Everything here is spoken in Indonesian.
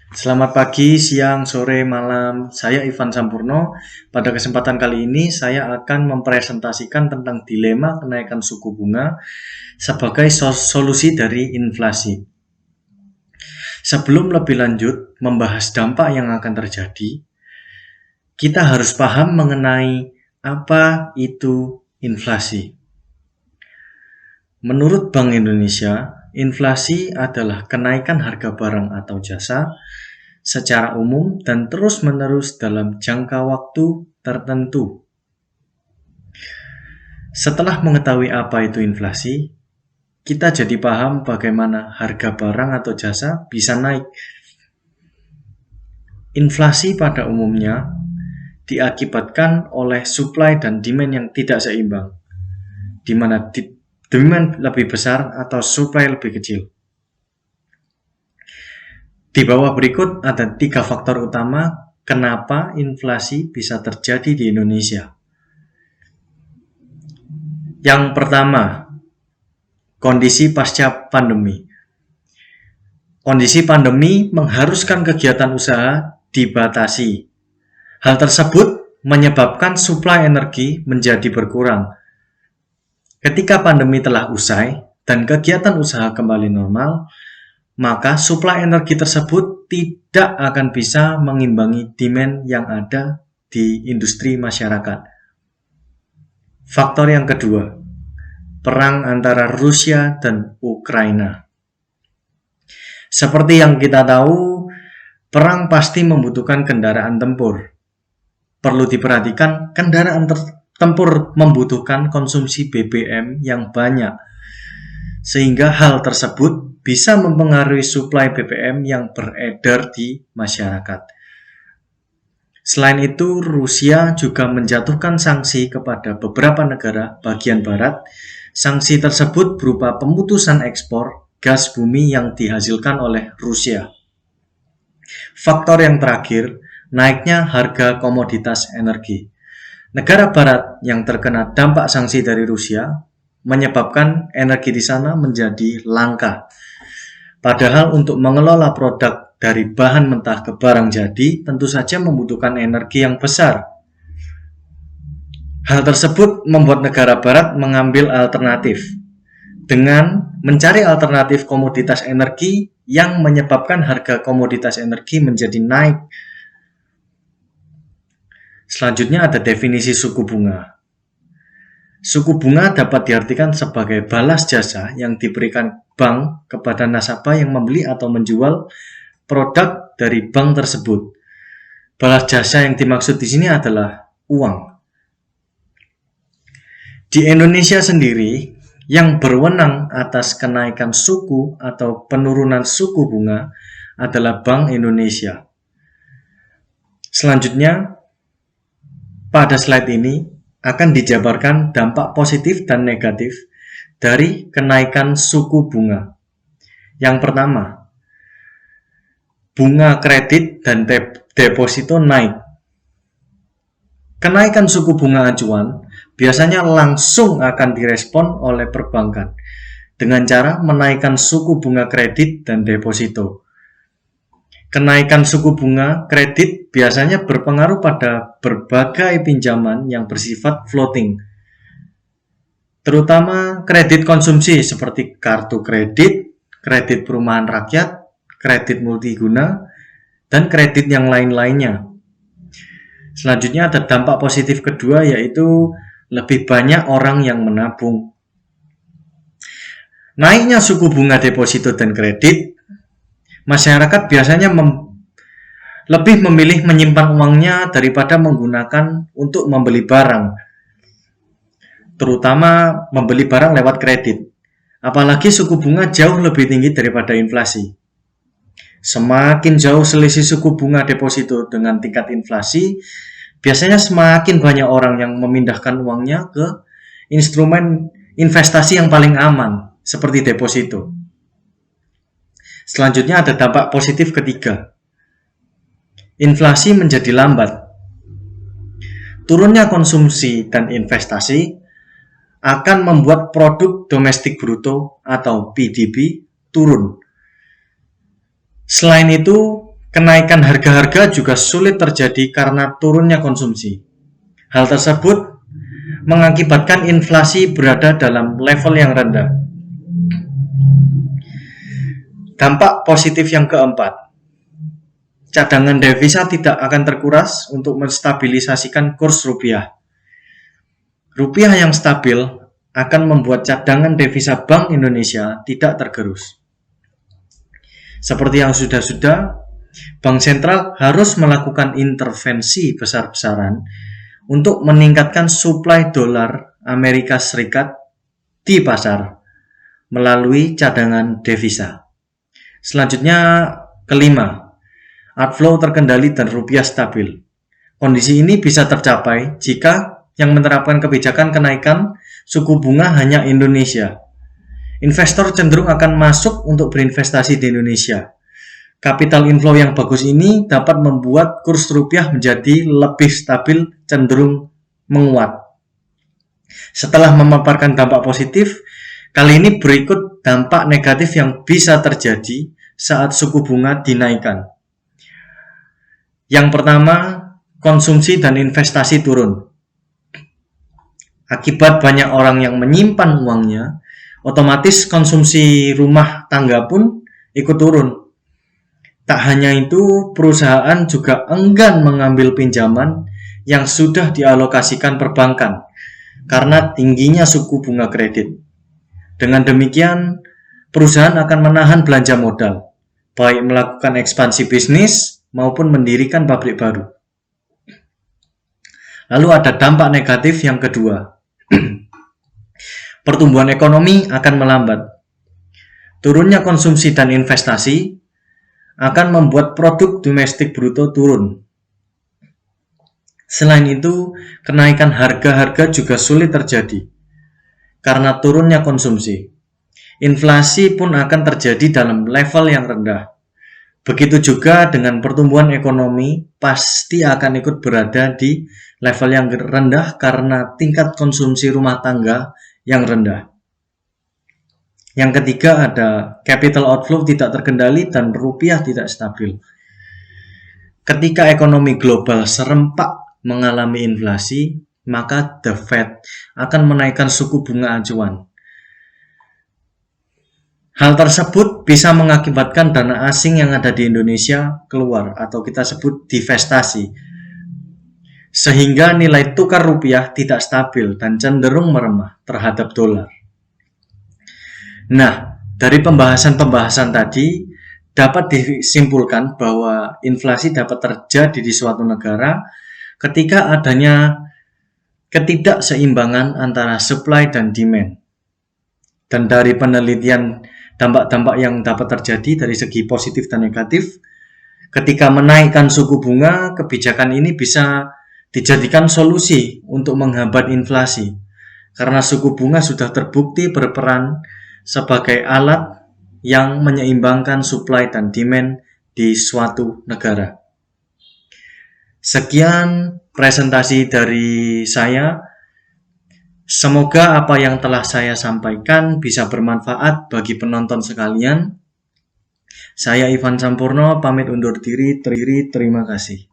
Selamat pagi, siang, sore, malam. Saya Ivan Sampurno. Pada kesempatan kali ini saya akan mempresentasikan tentang dilema kenaikan suku bunga sebagai solusi dari inflasi. Sebelum lebih lanjut membahas dampak yang akan terjadi, kita harus paham mengenai apa itu inflasi. Menurut Bank Indonesia, inflasi adalah kenaikan harga barang atau jasa secara umum dan terus-menerus dalam jangka waktu tertentu. Setelah mengetahui apa itu inflasi, kita jadi paham bagaimana harga barang atau jasa bisa naik. Inflasi pada umumnya diakibatkan oleh supply dan demand yang tidak seimbang, di mana demand lebih besar atau supply lebih kecil. Di bawah berikut ada 3 faktor utama kenapa inflasi bisa terjadi di Indonesia. Yang pertama, kondisi pasca pandemi. Kondisi pandemi mengharuskan kegiatan usaha dibatasi. Hal tersebut menyebabkan suplai energi menjadi berkurang. Ketika pandemi telah usai dan kegiatan usaha kembali normal, maka suplai energi tersebut tidak akan bisa mengimbangi demand yang ada di industri masyarakat. Faktor yang kedua, perang antara Rusia dan Ukraina. Seperti yang kita tahu, perang pasti membutuhkan kendaraan tempur. Perlu diperhatikan, kendaraan tempur membutuhkan konsumsi BBM yang banyak, sehingga hal tersebut bisa mempengaruhi suplai BBM yang beredar di masyarakat. Selain itu, Rusia juga menjatuhkan sanksi kepada beberapa negara bagian barat. Sanksi tersebut berupa pemutusan ekspor gas bumi yang dihasilkan oleh Rusia. Faktor yang terakhir, naiknya harga komoditas energi. Negara barat yang terkena dampak sanksi dari Rusia menyebabkan energi di sana menjadi langka. Padahal untuk mengelola produk dari bahan mentah ke barang jadi tentu saja membutuhkan energi yang besar. Hal tersebut membuat negara barat mengambil alternatif dengan mencari alternatif komoditas energi yang menyebabkan harga komoditas energi menjadi naik. Selanjutnya ada definisi suku bunga. Suku bunga dapat diartikan sebagai balas jasa yang diberikan bank kepada nasabah yang membeli atau menjual produk dari bank tersebut. Balas jasa yang dimaksud di sini adalah uang. Di Indonesia sendiri, yang berwenang atas kenaikan suku atau penurunan suku bunga adalah Bank Indonesia. Selanjutnya, pada slide ini akan dijabarkan dampak positif dan negatif dari kenaikan suku bunga. Yang pertama, bunga kredit dan deposito naik. Kenaikan suku bunga acuan biasanya langsung akan direspon oleh perbankan dengan cara menaikkan suku bunga kredit dan deposito. Kenaikan suku bunga kredit biasanya berpengaruh pada berbagai pinjaman yang bersifat floating, terutama kredit konsumsi seperti kartu kredit, kredit perumahan rakyat, kredit multiguna, dan kredit yang lain-lainnya. Selanjutnya ada dampak positif kedua, yaitu lebih banyak orang yang menabung. Naiknya suku bunga deposito dan kredit, masyarakat biasanya lebih memilih menyimpan uangnya daripada menggunakan untuk membeli barang, terutama membeli barang lewat kredit. Apalagi suku bunga jauh lebih tinggi daripada inflasi. Semakin jauh selisih suku bunga deposito dengan tingkat inflasi, biasanya semakin banyak orang yang memindahkan uangnya ke instrumen investasi yang paling aman, seperti deposito. Selanjutnya ada dampak positif ketiga. Inflasi menjadi lambat. Turunnya konsumsi dan investasi akan membuat produk domestik bruto atau PDB turun. Selain itu, Kenaikan harga-harga juga sulit terjadi karena turunnya konsumsi. Hal tersebut mengakibatkan inflasi berada dalam level yang rendah. Dampak positif yang keempat, cadangan devisa tidak akan terkuras untuk menstabilisasikan kurs rupiah. Rupiah yang stabil akan membuat cadangan devisa Bank Indonesia tidak tergerus. Seperti yang sudah-sudah, Bank Sentral harus melakukan intervensi besar-besaran untuk meningkatkan suplai dolar Amerika Serikat di pasar melalui cadangan devisa. Selanjutnya, kelima, outflow terkendali dan rupiah stabil. Kondisi ini bisa tercapai jika yang menerapkan kebijakan kenaikan suku bunga hanya Indonesia. Investor cenderung akan masuk untuk berinvestasi di Indonesia. Capital inflow yang bagus ini dapat membuat kurs rupiah menjadi lebih stabil, cenderung menguat. Setelah memaparkan dampak positif, kali ini berikut dampak negatif yang bisa terjadi saat suku bunga dinaikkan. Yang pertama, konsumsi dan investasi turun. Akibat banyak orang yang menyimpan uangnya, otomatis konsumsi rumah tangga pun ikut turun. Tak hanya itu, perusahaan juga enggan mengambil pinjaman yang sudah dialokasikan perbankan karena tingginya suku bunga kredit. Dengan demikian, perusahaan akan menahan belanja modal, baik melakukan ekspansi bisnis maupun mendirikan pabrik baru. Lalu ada dampak negatif yang kedua. Pertumbuhan ekonomi akan melambat. Turunnya konsumsi dan investasi akan membuat produk domestik bruto turun. Selain itu, kenaikan harga-harga juga sulit terjadi karena turunnya konsumsi. Inflasi pun akan terjadi dalam level yang rendah. Begitu juga dengan pertumbuhan ekonomi pasti akan ikut berada di level yang rendah karena tingkat konsumsi rumah tangga yang rendah. Yang ketiga ada capital outflow tidak terkendali dan rupiah tidak stabil. Ketika ekonomi global serempak mengalami inflasi, maka The Fed akan menaikkan suku bunga acuan. Hal tersebut bisa mengakibatkan dana asing yang ada di Indonesia keluar atau kita sebut divestasi. Sehingga nilai tukar rupiah tidak stabil dan cenderung melemah terhadap dolar. Nah, dari pembahasan-pembahasan tadi dapat disimpulkan bahwa inflasi dapat terjadi di suatu negara ketika adanya ketidakseimbangan antara supply dan demand. Dan dari penelitian dampak-dampak yang dapat terjadi dari segi positif dan negatif, ketika menaikkan suku bunga, kebijakan ini bisa dijadikan solusi untuk menghambat inflasi. Karena suku bunga sudah terbukti berperan sebagai alat yang menyeimbangkan supply dan demand di suatu negara. Sekian presentasi dari saya. Semoga apa yang telah saya sampaikan bisa bermanfaat bagi penonton sekalian. Saya Ivan Sampurno, pamit undur diri. Terima kasih.